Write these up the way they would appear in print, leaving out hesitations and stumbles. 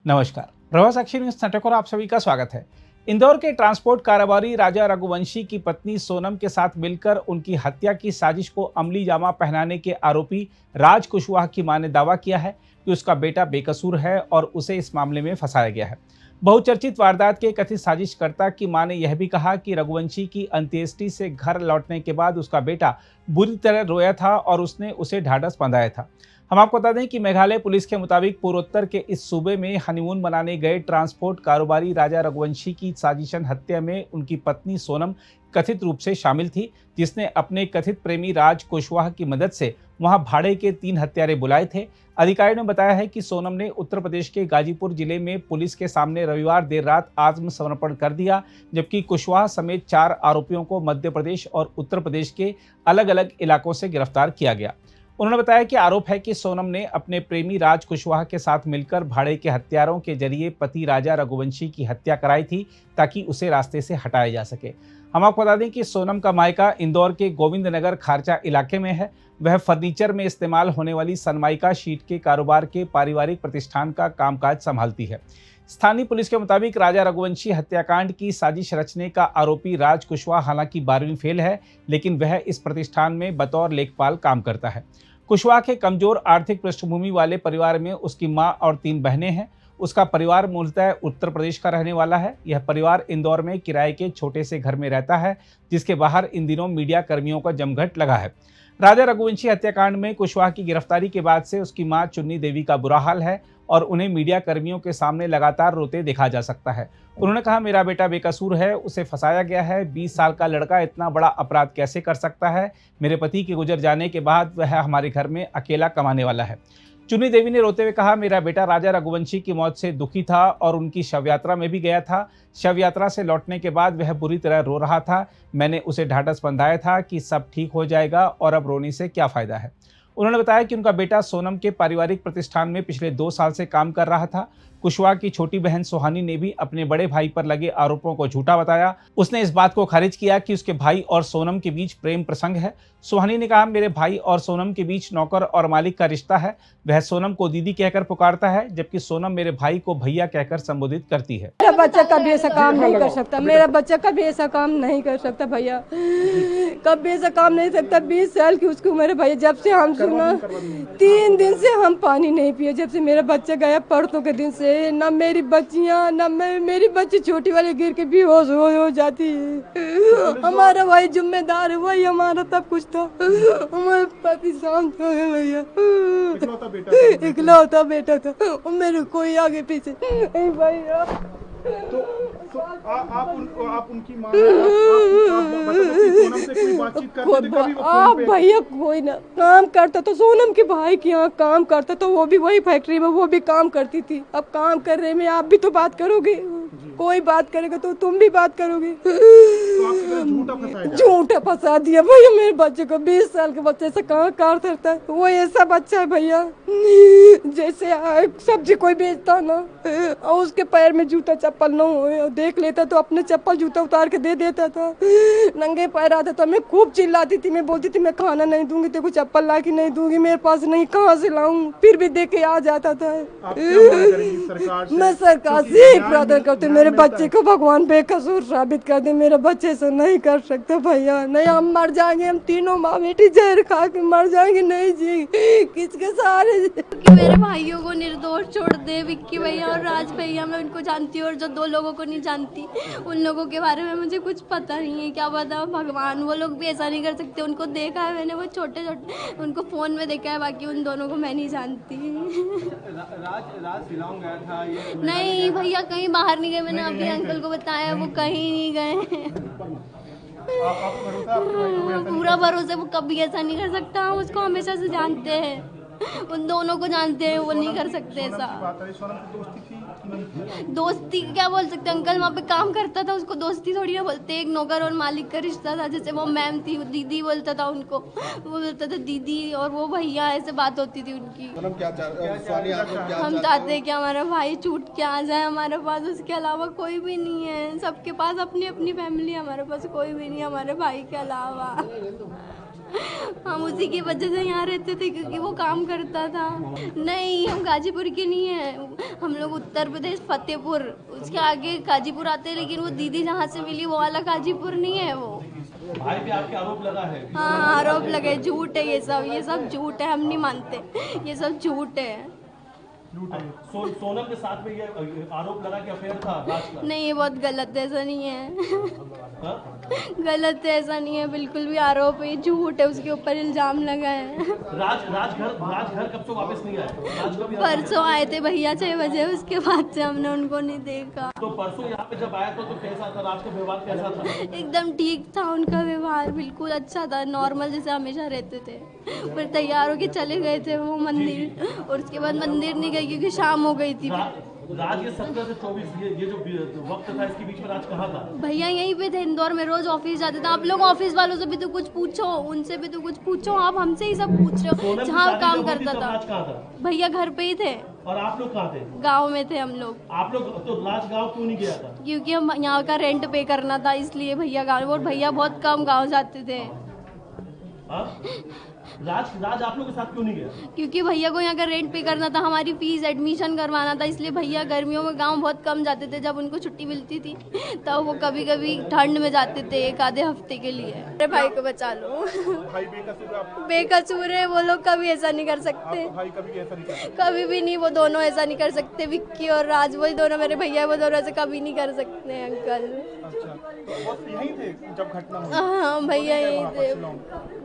नमस्कार, प्रभा साक्षी न्यूज नाटक और आप सभी का स्वागत है। इंदौर के ट्रांसपोर्ट कारोबारी राजा रघुवंशी की पत्नी सोनम के साथ मिलकर उनकी हत्या की साजिश को अमली जामा पहनाने के आरोपी राज कुशवाहा की मां ने दावा किया है कि उसका बेटा बेकसूर है और उसे इस मामले में फंसाया गया है। बहुचर्चित वारदात के कथित साजिशकर्ता की मां ने यह भी कहा कि रघुवंशी की अंत्येष्टि से घर लौटने के बाद उसका बेटा बुरी तरह रोया था और उसने उसे ढांढस बंधाया था। हम आपको बता दें कि मेघालय पुलिस के मुताबिक पूर्वोत्तर के इस सूबे में हनीमून मनाने गए ट्रांसपोर्ट कारोबारी राजा रघुवंशी की साजिशन हत्या में उनकी पत्नी सोनम कथित रूप से शामिल थी, जिसने अपने कथित प्रेमी राज कुशवाहा की मदद से वहां भाड़े के 3 हत्यारे बुलाए थे। अधिकारियों ने बताया है कि सोनम ने उत्तर प्रदेश के गाजीपुर जिले में पुलिस के सामने रविवार देर रात आत्मसमर्पण कर दिया, जबकि कुशवाहा समेत 4 आरोपियों को मध्य प्रदेश और उत्तर प्रदेश के अलग अलग इलाकों से गिरफ्तार किया गया। उन्होंने बताया कि आरोप है कि सोनम ने अपने प्रेमी राज कुशवाहा के साथ मिलकर भाड़े के हत्यारों के जरिए पति राजा रघुवंशी की हत्या कराई थी ताकि उसे रास्ते से हटाया जा सके। हम आपको बता दें कि सोनम का मायका इंदौर के गोविंद नगर खारचा इलाके में है। वह फर्नीचर में इस्तेमाल होने वाली सनमाइका शीट के कारोबार के पारिवारिक प्रतिष्ठान का कामकाज संभालती है। स्थानीय पुलिस के मुताबिक राजा रघुवंशी हत्याकांड की साजिश रचने का आरोपी राज कुशवाहा हालांकि 12वीं फेल है, लेकिन वह इस प्रतिष्ठान में बतौर लेखपाल काम करता है। कुशवाहा के कमजोर आर्थिक पृष्ठभूमि वाले परिवार में उसकी मां और 3 बहनें हैं। उसका परिवार मूलतः उत्तर प्रदेश का रहने वाला है। यह परिवार इंदौर में किराए के छोटे से घर में रहता है, जिसके बाहर इन दिनों मीडिया कर्मियों का जमघट लगा है। राजा रघुवंशी हत्याकांड में कुशवाहा की गिरफ्तारी के बाद से उसकी मां चुन्नी देवी का बुरा हाल है और उन्हें मीडिया कर्मियों के सामने लगातार रोते देखा जा सकता है। उन्होंने कहा, मेरा बेटा बेकसूर है, उसे फंसाया गया है। 20 साल का लड़का इतना बड़ा अपराध कैसे कर सकता है? मेरे पति के गुजर जाने के बाद वह हमारे घर में अकेला कमाने वाला है। चुन्नी देवी ने रोते हुए कहा, मेरा बेटा राजा रघुवंशी की मौत से दुखी था और उनकी शव यात्रा में भी गया था। शव यात्रा से लौटने के बाद वह बुरी तरह रो रहा था। मैंने उसे ढांढस बंधाया था कि सब ठीक हो जाएगा और अब रोने से क्या फायदा है। उन्होंने बताया कि उनका बेटा सोनम के पारिवारिक प्रतिष्ठान में पिछले 2 साल से काम कर रहा था। कुशवाहा की छोटी बहन सुहानी ने भी अपने बड़े भाई पर लगे आरोपों को झूठा बताया। उसने इस बात को खारिज किया कि उसके भाई और सोनम के बीच प्रेम प्रसंग है। सुहानी ने कहा, मेरे भाई और सोनम के बीच नौकर और मालिक का रिश्ता है। वह सोनम को दीदी कहकर पुकारता है, जबकि सोनम मेरे भाई को भैया कहकर संबोधित करती है। मेरा बच्चा कभी ऐसा काम नहीं कर सकता। मेरा बच्चा कभी ऐसा काम नहीं कर सकता भैया, कभी ऐसा काम नहीं सकता। 20 साल की उसकी उम्र है भैया। जब से हम सुना 3 दिन से हम पानी नहीं पिए, जब से मेरा बच्चा गया परसों के दिन से। ना मेरी बच्चियां, ना मेरी बच्ची छोटी वाली गिर के बेहोश हो जाती है। हमारा वही जिम्मेदार है, वही हमारा सब कुछ था। हमारे पति शांत हो गए भैया। इकलौता बेटा था और मेरे कोई आगे पीछे नहीं भैया। तो आप उनकी मां सोनम से कोई बातचीत करते थे कभी? आप भैया कोई ना काम करता तो सोनम के भाई के यहाँ काम करता तो वो भी वही फैक्ट्री में वो भी काम करती थी। अब काम कर रहे में आप भी तो बात करोगे, कोई बात करेगा तो तुम भी बात करोगे। झूठा फंसा दिया भैया मेरे बच्चे को। 20 साल के बच्चे से कहाँ कार करता है? वो ऐसा बच्चा है भैया जैसे सब्जी कोई बेचता ना और उसके पैर में जूता चप्पल न हो, देख लेता तो अपने चप्पल जूता उतार के दे देता था। नंगे पैर आता था। मैं खूब चिल्लाती थी, मैं बोलती थी मैं खाना नहीं दूंगी, तेरे को चप्पल ला के नहीं दूंगी, मेरे पास नहीं, कहाँ से लाऊं? फिर भी दे के आ जाता था। मैं सरकार से ही प्रार्थना करती हूँ, मेरे बच्चे को भगवान बेकसूर साबित कर दे। मेरे बच्चे से नहीं कर सकते भैया। नहीं हम मर जाएंगे, हम तीनों माँ बेटी जहर खा के मर जाएंगे। नहीं जी, किसके सहारे? मेरे भाइयों को निर्दोष छोड़ दे। विक्की भैया और राज भैया मैं उनको जानती हूँ और जो 2 लोगों को नहीं जानती उन लोगों के बारे में मुझे कुछ पता नहीं है। क्या पता भगवान, वो लोग भी ऐसा नहीं कर सकते। उनको देखा है मैंने, वो छोटे छोटे उनको फोन में देखा है, बाकी उन दोनों को मैं नहीं जानती। नहीं भैया कहीं बाहर नहीं गए, मैंने अभी अंकल को बताया, वो कहीं नहीं गए। पूरा भरोसा, वो कभी ऐसा नहीं कर सकता। हम उसको हमेशा से जानते हैं, उन दोनों को जानते हैं, वो नहीं कर सकते ऐसा। दोस्ती क्या बोल सकते अंकल, वहाँ पे काम करता था, उसको दोस्ती थोड़ी ना बोलते। एक नौकर और मालिक का रिश्ता था। जैसे वो मैम थी, दीदी बोलता था उनको, वो बोलता था दीदी, और वो भैया, ऐसे बात होती थी उनकी। हम चाहते हैं कि हमारा भाई छूट के आ जाए हमारे पास, उसके अलावा कोई भी नहीं है। सबके पास अपनी अपनी फैमिली, हमारे पास कोई भी नहीं है हमारे भाई के अलावा। हम उसी की वजह से यहाँ रहते थे क्योंकि वो काम करता था। नहीं, हम गाजीपुर के नहीं है, हम लोग उत्तर प्रदेश फतेहपुर, उसके आगे गाजीपुर आते हैं, लेकिन वो दीदी जहाँ से मिली वो वाला गाजीपुर नहीं है। वो भाई पे आपके आरोप लगा है? हाँ, आरोप लगे, झूठ है ये सब झूठ है, हम नहीं मानते, ये सब झूठ है। सोनम के साथ में ये आरोप लगा कि अफेयर था राज का? नहीं, ये बहुत गलत है, ऐसा नहीं है। हाँ? गलत है, ऐसा नहीं है, बिल्कुल भी आरोप है, झूठ है, उसके ऊपर इल्जाम लगा है। राजघर कब से वापस नहीं आए? परसों आए थे भैया 6 बजे, उसके बाद से हमने उनको नहीं देखा। तो परसों यहाँ पे जब आया तो कैसा था? राज का व्यवहार कैसा था? एकदम ठीक था उनका व्यवहार, बिल्कुल अच्छा था, नॉर्मल जैसे हमेशा रहते थे। फिर तैयार होके चले गए थे वो मंदिर, और उसके बाद मंदिर नहीं गए क्योंकि शाम हो गई थी। राज ये 17 से 24 ये जो वक्त था, इसके बीच में राज कहाँ था? भैया यहीं पे थे, इंदौर में, रोज ऑफिस जाते थे। आप लोग ऑफिस वालों से भी तो कुछ पूछो, उनसे भी तो कुछ पूछो, आप हमसे ही सब पूछ रहे हो। जहाँ काम करता था भैया घर पे ही थे। और आप लोग कहाँ थे? गाँव में थे हम लोग। आप लोग तो राज गाँव क्यों नहीं गया था? क्योंकि हम यहाँ का रेंट पे करना था, इसलिए भैया गाँव, और भैया बहुत कम गाँव जाते थे। राज आप लोग के साथ क्यों नहीं गया? क्योंकि भैया को यहाँ का रेंट पे करना था, हमारी फीस एडमिशन करवाना था, इसलिए भैया गर्मियों में गांव बहुत कम जाते थे। जब उनको छुट्टी मिलती थी तब वो कभी कभी ठंड में जाते थे, 1 आधे हफ्ते के लिए। मेरे भाई को बचा लो। भाई बेकसूर है, आपको बेकसूर है, वो लोग कभी ऐसा नहीं कर सकते, भाई कभी ऐसा नहीं कर सकता। कभी भी नहीं, वो दोनों ऐसा नहीं कर सकते। विक्की और राज, वही दोनों मेरे भैया, वो दोनों ऐसे कभी नहीं कर सकते अंकल। अच्छा, तो वो यहीं थे जब घटना हुई? हाँ, भैया यहीं थे।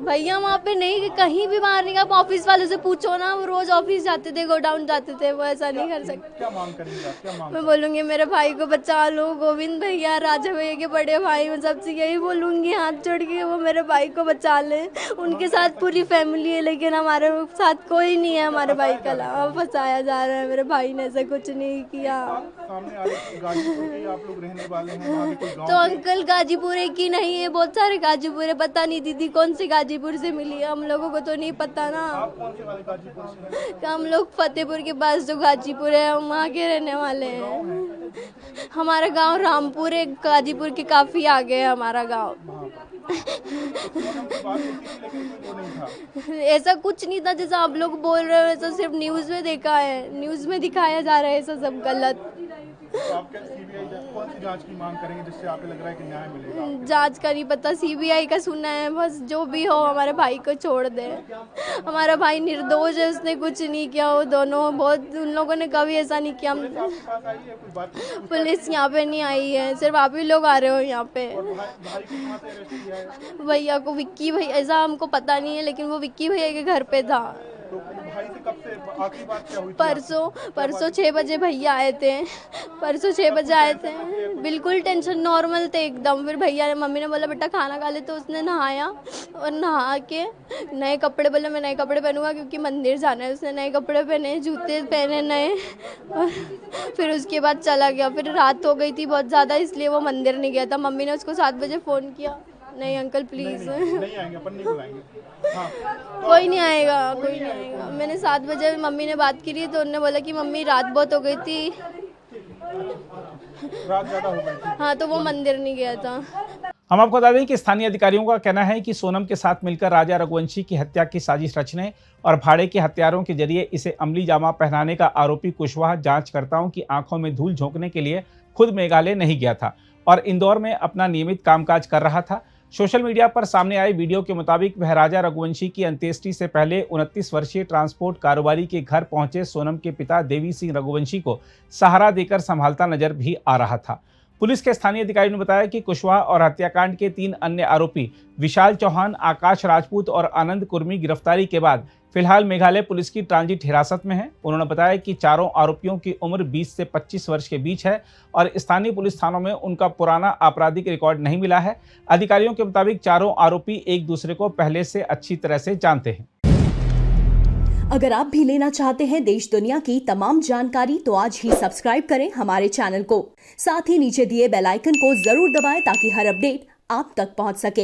भैया वहाँ पे नहीं, कहीं भी बाहर नहीं, आप ऑफिस वालों से पूछो ना, वो रोज ऑफिस जाते थे, गोडाउन जाते थे, वो ऐसा नहीं कर सकते। क्या मांग करेंगे आप? क्या मांग? मैं बोलूंगी मेरे भाई को बचा लो, गोविंद भैया, राजा भैया के बड़े भाई, मैं सबसे यही बोलूंगी, हाथ जोड़ के वो मेरे भाई को बचा ले। उनके साथ पूरी फैमिली है, लेकिन हमारे साथ कोई नहीं है हमारे भाई का अलावा। फंसाया जा रहा है, मेरे भाई ने ऐसा कुछ नहीं किया। सामने आ रही गाजीपुर के आप लोग रहने वाले हैं, वहाँ के कोई गाँव तो अंकल गाजीपुर है कि नहीं है? बहुत सारे गाजीपुर है, पता नहीं दीदी कौन से गाजीपुर से मिली है, हम लोगों को तो नहीं पता ना। आप कौन से वाले गाजीपुर से हैं? हम लोग फतेहपुर के पास जो गाजीपुर है, हम वहाँ के रहने वाले हैं। हमारा गांव रामपुर है, गाजीपुर के काफी आगे है हमारा गांव। ऐसा कुछ नहीं था जैसा आप लोग बोल रहे हो, ऐसा सिर्फ न्यूज में देखा है, न्यूज में दिखाया जा रहा है, ऐसा सब गलत। तो आप क्या सीबीआई कौन सी जांच की मांग करेंगे जिससे आपको लग रहा है कि न्याय मिलेगा? जांच का नहीं पता, सीबीआई का सुना है बस। जो भी हो, हमारे भाई को छोड़ दे। हमारा भाई निर्दोष है, उसने कुछ नहीं किया। वो दोनों बहुत, उन लोगों ने कभी ऐसा नहीं किया। पुलिस यहाँ पे नहीं आई है, सिर्फ आप ही लोग आ रहे हो यहाँ पे। भैया को विक्की भैया, ऐसा हमको पता नहीं है, लेकिन वो विक्की भैया के घर पे था। तो भाई से कब से आखिरी बात क्या हुई थी? परसों 6 बजे भैया आए थे, परसों 6 बजे आए थे, बिल्कुल टेंशन नॉर्मल थे एकदम। फिर भैया ने, मम्मी ने बोला बेटा खाना खा ले, तो उसने नहाया, और नहा के नए कपड़े, बोले मैं नए कपड़े पहनूंगा क्योंकि मंदिर जाना है। उसने नए कपड़े पहने, जूते पहने नए, और फिर उसके बाद चला गया। फिर रात हो गई थी बहुत ज़्यादा, इसलिए वो मंदिर नहीं गया था। मम्मी ने उसको 7 बजे फ़ोन किया, नहीं अंकल प्लीज़ नहीं आएंगे, अपन नहीं बुलाएंगे। हाँ, कोई नहीं आएगा, कोई नहीं आएगा। मैंने 7 बजे मम्मी ने बात की, तो उन्होंने बोला कि मम्मी रात बहुत हो गई थी, रात ज़्यादा हो गई थी। हाँ, तो वो मंदिर नहीं गया था। हम आपको बता दें कि स्थानीय अधिकारियों का कहना है कि सोनम के साथ मिलकर राजा रघुवंशी की हत्या की साजिश रचने और भाड़े के हथियारों के जरिए इसे अमली जामा पहनाने का आरोपी कुशवाहा जांचकर्ताओं की आंखों में धूल झोंकने के लिए खुद मेघालय नहीं गया था और इंदौर में अपना नियमित कामकाज कर रहा था। सोशल मीडिया पर सामने आए वीडियो के मुताबिक वह राजा रघुवंशी की अंत्येष्टि से पहले 29 वर्षीय ट्रांसपोर्ट कारोबारी के घर पहुंचे सोनम के पिता देवी सिंह रघुवंशी को सहारा देकर संभालता नजर भी आ रहा था। पुलिस के स्थानीय अधिकारी ने बताया कि कुशवाहा और हत्याकांड के 3 अन्य आरोपी विशाल चौहान, आकाश राजपूत और आनंद कुर्मी गिरफ्तारी के बाद फिलहाल मेघालय पुलिस की ट्रांजिट हिरासत में है। उन्होंने बताया कि चारों आरोपियों की उम्र 20 से 25 वर्ष के बीच है और स्थानीय पुलिस थानों में उनका पुराना आपराधिक रिकॉर्ड नहीं मिला है। अधिकारियों के मुताबिक चारों आरोपी एक दूसरे को पहले से अच्छी तरह से जानते हैं। अगर आप भी लेना चाहते हैं देश दुनिया की तमाम जानकारी तो आज ही सब्सक्राइब करें हमारे चैनल को। साथ ही नीचे दिए बेल आइकन को जरूर दबाएं ताकि हर अपडेट आप तक पहुंच सके।